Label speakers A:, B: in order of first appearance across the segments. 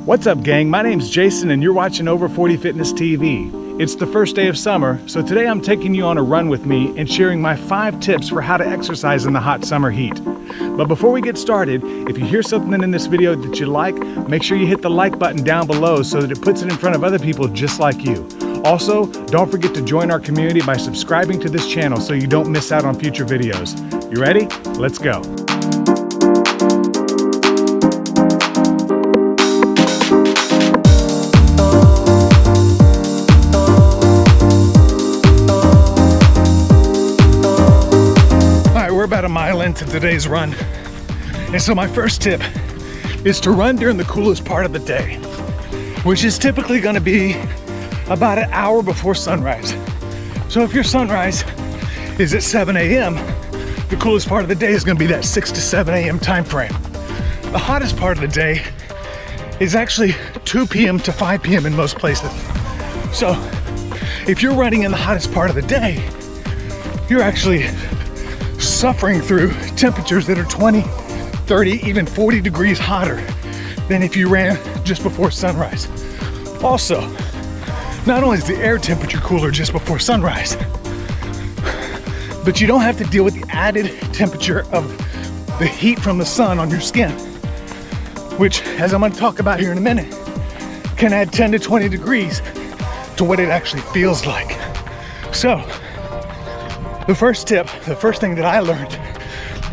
A: What's up, gang? My name's Jason and you're watching Over 40 Fitness TV. It's the first day of summer, so today I'm taking you on a run with me and sharing my 5 tips for how to exercise in the hot summer heat. But before we get started, if you hear something in this video that you like, make sure you hit the like button down below so that it puts it in front of other people just like you. Also, don't forget to join our community by subscribing to this channel so you don't miss out on future videos. You ready? Let's go. We're about a mile into today's run. And so my first tip is to run during the coolest part of the day, which is typically gonna be about an hour before sunrise. So if your sunrise is at 7 a.m., the coolest part of the day is gonna be that 6 to 7 a.m. time frame. The hottest part of the day is actually 2 p.m. to 5 p.m. in most places. So if you're running in the hottest part of the day, you're actually suffering through temperatures that are 20, 30, even 40 degrees hotter than if you ran just before sunrise. Also, not only is the air temperature cooler just before sunrise, but you don't have to deal with the added temperature of the heat from the sun on your skin, which, as I'm going to talk about here in a minute, can add 10 to 20 degrees to what it actually feels like. So, the first tip, the first thing that I learned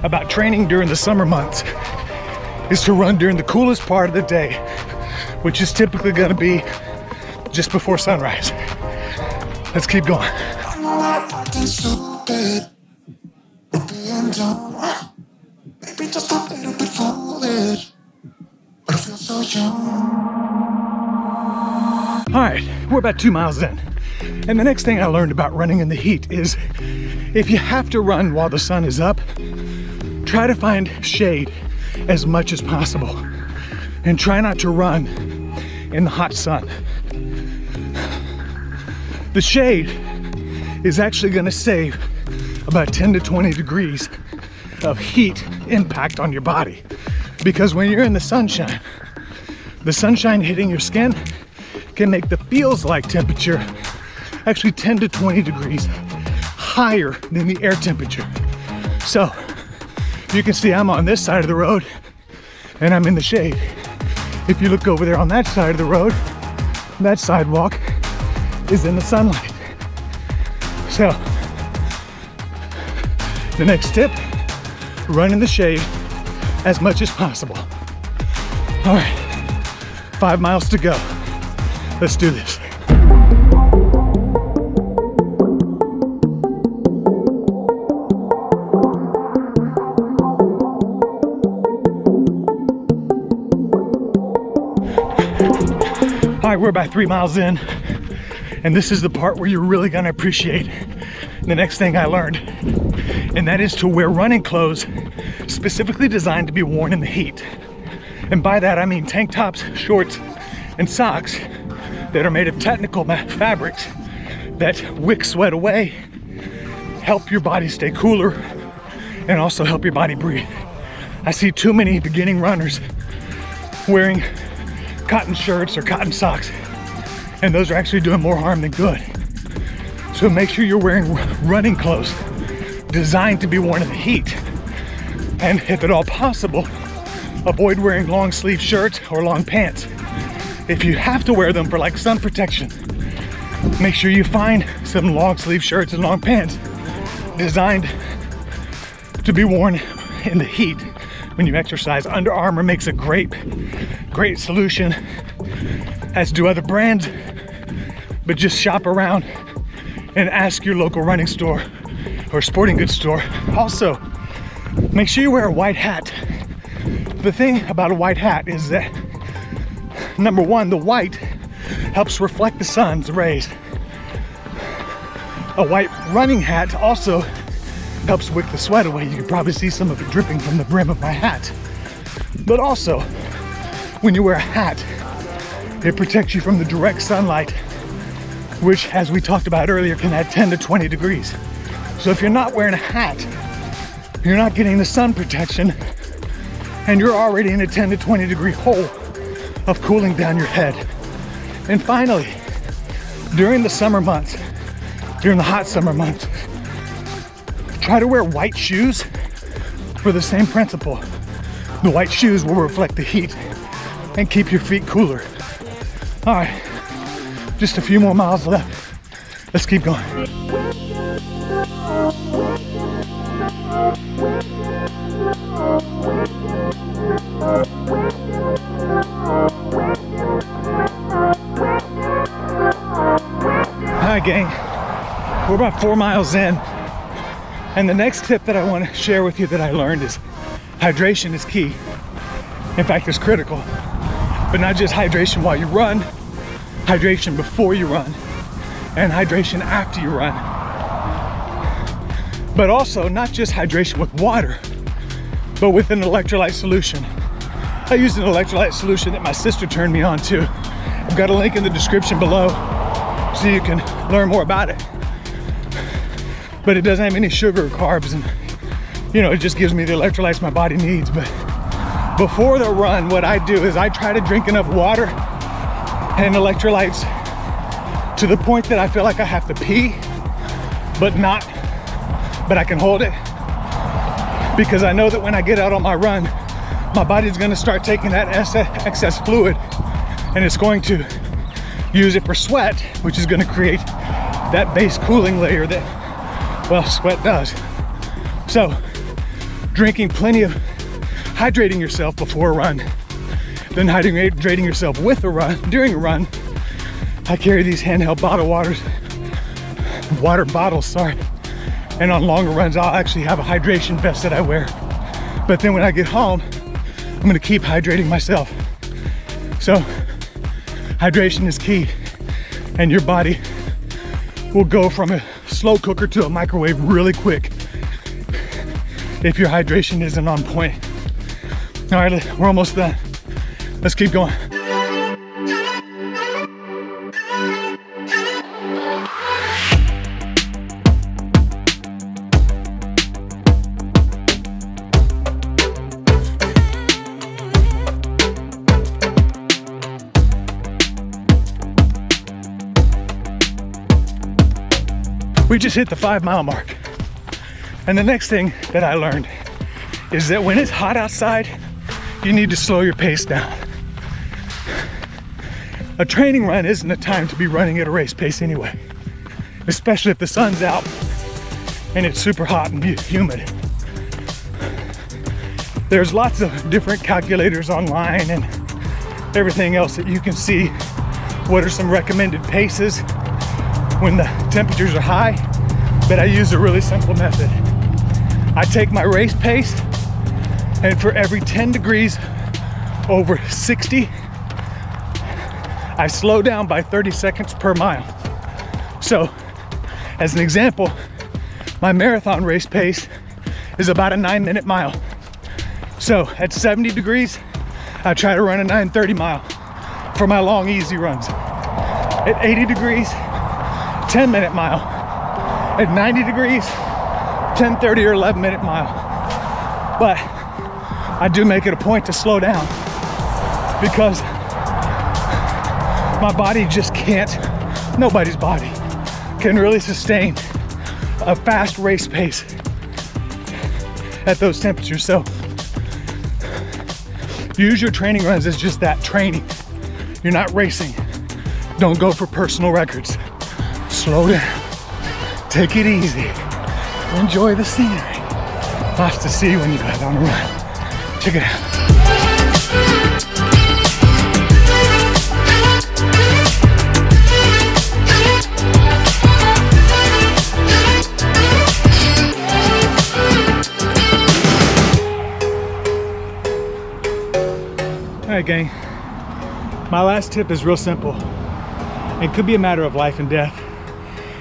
A: about training during the summer months is to run during the coolest part of the day, which is typically going to be just before sunrise. Let's keep going. All right, we're about 2 miles in. And the next thing I learned about running in the heat is if you have to run while the sun is up, try to find shade as much as possible and try not to run in the hot sun. The shade is actually going to save about 10 to 20 degrees of heat impact on your body, because when you're in the sunshine hitting your skin can make the feels like temperature actually 10 to 20 degrees higher than the air temperature. So you can see I'm on this side of the road and I'm in the shade. If you look over there on that side of the road, that sidewalk is in the sunlight. So the next tip, run in the shade as much as possible. All right, 5 miles to go. Let's do this. All right, we're about 3 miles in, and this is the part where you're really gonna appreciate the next thing I learned, and that is to wear running clothes specifically designed to be worn in the heat. And by that I mean tank tops, shorts, and socks that are made of technical fabrics that wick sweat away, help your body stay cooler, and also help your body breathe. I see too many beginning runners wearing cotton shirts or cotton socks, and those are actually doing more harm than good. So make sure you're wearing running clothes designed to be worn in the heat. And if at all possible, avoid wearing long sleeve shirts or long pants. If you have to wear them for like sun protection, make sure you find some long sleeve shirts and long pants designed to be worn in the heat when you exercise. Under Armour makes a great solution, as do other brands, but just shop around and ask your local running store or sporting goods store. Also, make sure you wear a white hat. The thing about a white hat is that, number one, the white helps reflect the sun's rays. A white running hat also helps wick the sweat away. You can probably see some of it dripping from the brim of my hat. But also, when you wear a hat, it protects you from the direct sunlight, which, as we talked about earlier, can add 10 to 20 degrees. So if you're not wearing a hat, you're not getting the sun protection, and you're already in a 10 to 20 degree hole of cooling down your head. And finally, during the summer months, during the hot summer months, try to wear white shoes for the same principle. The white shoes will reflect the heat and keep your feet cooler. All right, just a few more miles left. Let's keep going. All right, gang, we're about 4 miles in. And the next tip that I want to share with you that I learned is hydration is key. In fact, it's critical. But not just hydration while you run, hydration before you run, and hydration after you run. But also not just hydration with water, but with an electrolyte solution. I used an electrolyte solution that my sister turned me on to. I've got a link in the description below so you can learn more about it. But it doesn't have any sugar or carbs, and you know, it just gives me the electrolytes my body needs. But before the run, what I do is I try to drink enough water and electrolytes to the point that I feel like I have to pee, but I can hold it, because I know that when I get out on my run, my body's gonna start taking that excess fluid and it's going to use it for sweat, which is gonna create that base cooling layer that, well, sweat does. So drinking plenty of, hydrating yourself before a run, then hydrating yourself with a run, during a run. I carry these handheld water bottles, sorry. And on longer runs, I'll actually have a hydration vest that I wear. But then when I get home, I'm gonna keep hydrating myself. So hydration is key, and your body will go from a slow cooker to a microwave really quick if your hydration isn't on point. All right, we're almost done. Let's keep going. We just hit the 5 mile mark. And the next thing that I learned is that when it's hot outside, you need to slow your pace down. A training run isn't a time to be running at a race pace anyway, especially if the sun's out and it's super hot and humid. There's lots of different calculators online and everything else that you can see what are some recommended paces when the temperatures are high, but I use a really simple method. I take my race pace, and for every 10 degrees over 60, I slow down by 30 seconds per mile. So, as an example, my marathon race pace is about a 9-minute mile. So, at 70 degrees, I try to run a 9:30 mile for my long, easy runs. At 80 degrees, 10-minute mile. At 90 degrees, 10:30 or 11-minute mile. But I do make it a point to slow down because my body just can't, nobody's body can really sustain a fast race pace at those temperatures. So use your training runs as just that, training. You're not racing. Don't go for personal records. Slow down, take it easy, enjoy the scenery. Lots to see when you go out on a run. Check it out. All right, gang, my last tip is real simple. It could be a matter of life and death,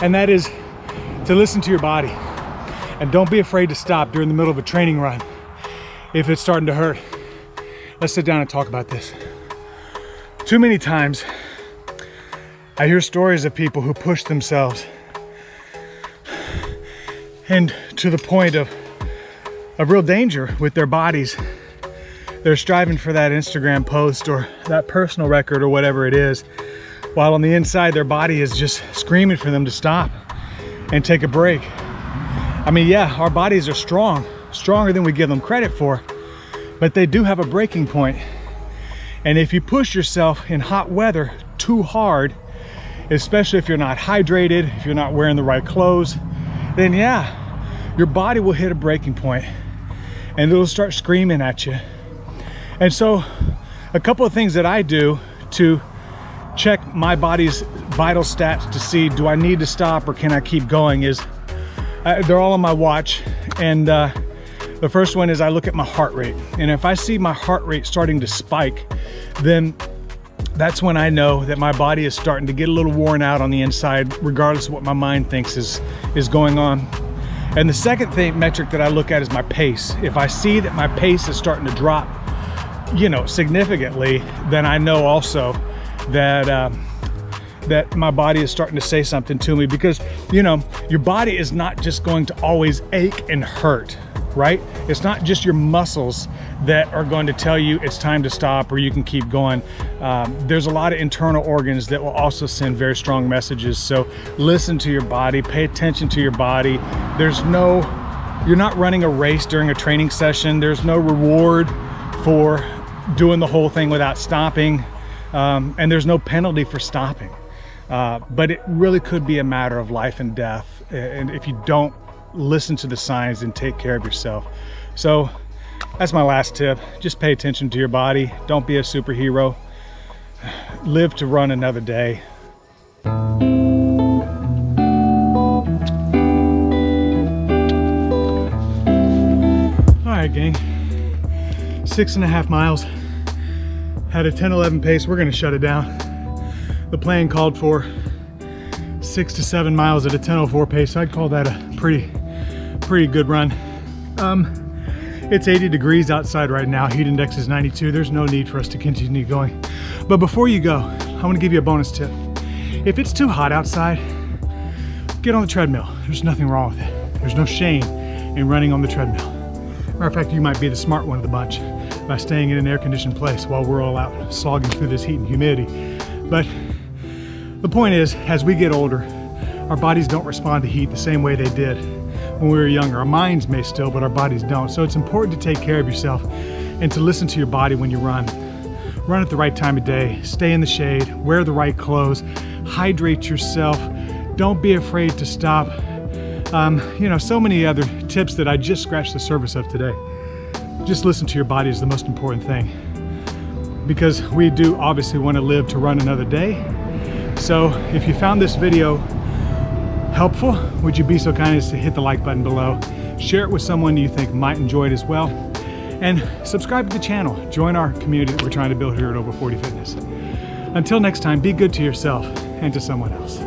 A: and that is to listen to your body. And don't be afraid to stop during the middle of a training run if it's starting to hurt. Let's sit down and talk about this. Too many times I hear stories of people who push themselves and to the point of real danger with their bodies, they're striving for that Instagram post or that personal record or whatever it is, while on the inside their body is just screaming for them to stop and take a break. I mean, yeah, our bodies are strong, stronger than we give them credit for, but they do have a breaking point. And if you push yourself in hot weather too hard, especially if you're not hydrated, if you're not wearing the right clothes, then yeah, your body will hit a breaking point and it'll start screaming at you. And so a couple of things that I do to check my body's vital stats to see, do I need to stop or can I keep going, is they're all on my watch. And the first one is I look at my heart rate. And if I see my heart rate starting to spike, then that's when I know that my body is starting to get a little worn out on the inside, regardless of what my mind thinks is going on. And the second metric that I look at is my pace. If I see that my pace is starting to drop, you know, significantly, then I know also that that my body is starting to say something to me, because, you know, your body is not just going to always ache and hurt, right? It's not just your muscles that are going to tell you it's time to stop or you can keep going. There's a lot of internal organs that will also send very strong messages. So listen to your body, pay attention to your body. You're not running a race during a training session. There's no reward for doing the whole thing without stopping. And there's no penalty for stopping. But it really could be a matter of life and death. And if you don't listen to the signs and take care of yourself. So that's my last tip. Just pay attention to your body. Don't be a superhero. Live to run another day. All right, gang. 6.5 miles. Had a 10-11 pace. We're gonna shut it down. The plan called for 6 to 7 miles at a 10:04 pace. I'd call that a pretty good run. It's 80 degrees outside right now. Heat index is 92. There's no need for us to continue going. But before you go, I want to give you a bonus tip. If it's too hot outside, get on the treadmill. There's nothing wrong with it. There's no shame in running on the treadmill. Matter of fact, you might be the smart one of the bunch by staying in an air-conditioned place while we're all out slogging through this heat and humidity. But the point is, as we get older, our bodies don't respond to heat the same way they did when we were younger. Our minds may still, but our bodies don't. So it's important to take care of yourself and to listen to your body when you run. Run at the right time of day, stay in the shade, wear the right clothes, hydrate yourself. Don't be afraid to stop. You know, so many other tips that I just scratched the surface of today. Just listen to your body is the most important thing, because we do obviously want to live to run another day. So if you found this video helpful, would you be so kind as to hit the like button below, share it with someone you think might enjoy it as well, and subscribe to the channel. Join our community that we're trying to build here at Over 40 Fitness. Until next time, be good to yourself and to someone else.